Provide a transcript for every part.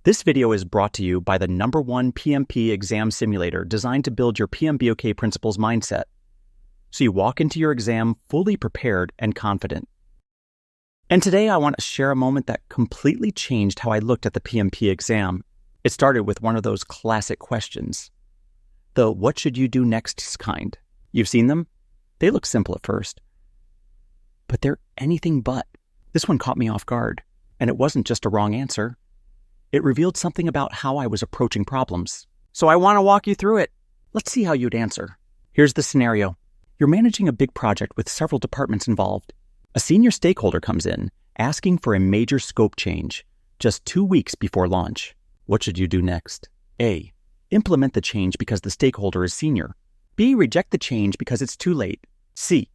This video is brought to you by the #1 PMP exam simulator designed to build your PMBOK principles mindset, so you walk into your exam fully prepared and confident. And today I want to share a moment that completely changed how I looked at the PMP exam. It started with one of those classic questions. The what should you do next kind. You've seen them? They look simple at first, but they're anything but. This one caught me off guard, and it wasn't just a wrong answer. It revealed something about how I was approaching problems. So I want to walk you through it. Let's see how you'd answer. Here's the scenario. You're managing a big project with several departments involved. A senior stakeholder comes in, asking for a major scope change, just 2 weeks before launch. What should you do next? A. Implement the change because the stakeholder is senior. B. Reject the change because it's too late. C.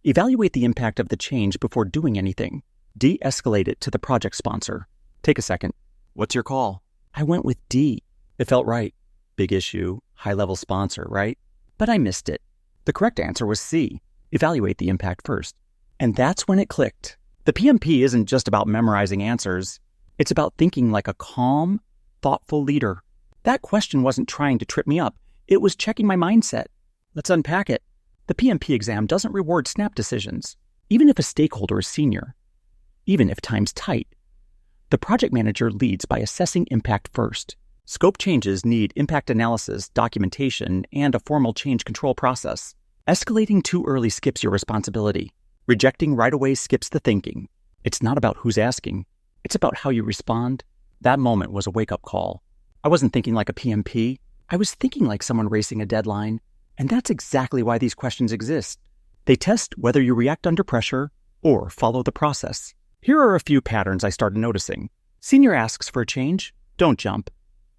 Evaluate the impact of the change before doing anything. D. Escalate it to the project sponsor. Take a second. What's your call? I went with D. It felt right. Big issue, high-level sponsor, right? But I missed it. The correct answer was C. Evaluate the impact first. And that's when it clicked. The PMP isn't just about memorizing answers. It's about thinking like a calm, thoughtful leader. That question wasn't trying to trip me up. It was checking my mindset. Let's unpack it. The PMP exam doesn't reward snap decisions, even if a stakeholder is senior, even if time's tight. The project manager leads by assessing impact first. Scope changes need impact analysis, documentation, and a formal change control process. Escalating too early skips your responsibility. Rejecting right away skips the thinking. It's not about who's asking. It's about how you respond. That moment was a wake-up call. I wasn't thinking like a PMP. I was thinking like someone racing a deadline. And that's exactly why these questions exist. They test whether you react under pressure or follow the process. Here are a few patterns I started noticing. Senior asks for a change, don't jump.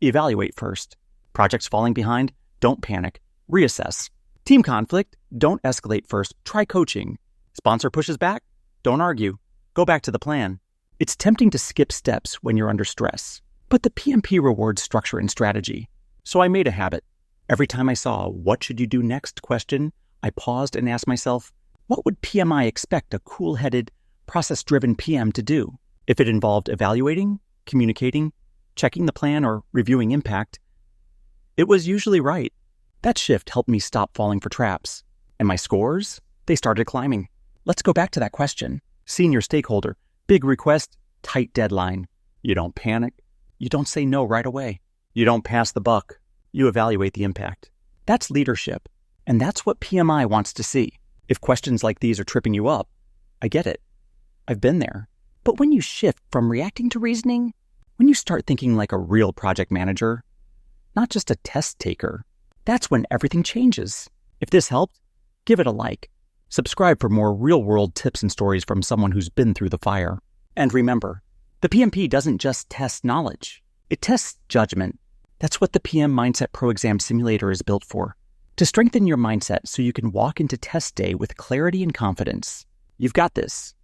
Evaluate first. Projects falling behind, don't panic. Reassess. Team conflict, don't escalate first, try coaching. Sponsor pushes back, don't argue. Go back to the plan. It's tempting to skip steps when you're under stress, but the PMP rewards structure and strategy. So I made a habit. Every time I saw a what should you do next question, I paused and asked myself, what would PMI expect a cool-headed, process-driven PM to do? If it involved evaluating, communicating, checking the plan, or reviewing impact, it was usually right. That shift helped me stop falling for traps. And my scores? They started climbing. Let's go back to that question. Senior stakeholder, big request, tight deadline. You don't panic. You don't say no right away. You don't pass the buck. You evaluate the impact. That's leadership. And that's what PMI wants to see. If questions like these are tripping you up, I get it. I've been there. But when you shift from reacting to reasoning, when you start thinking like a real project manager, not just a test taker, that's when everything changes. If this helped, give it a like. Subscribe for more real-world tips and stories from someone who's been through the fire. And remember, the PMP doesn't just test knowledge. It tests judgment. That's what the PM Mindset Pro Exam Simulator is built for. To strengthen your mindset so you can walk into test day with clarity and confidence. You've got this.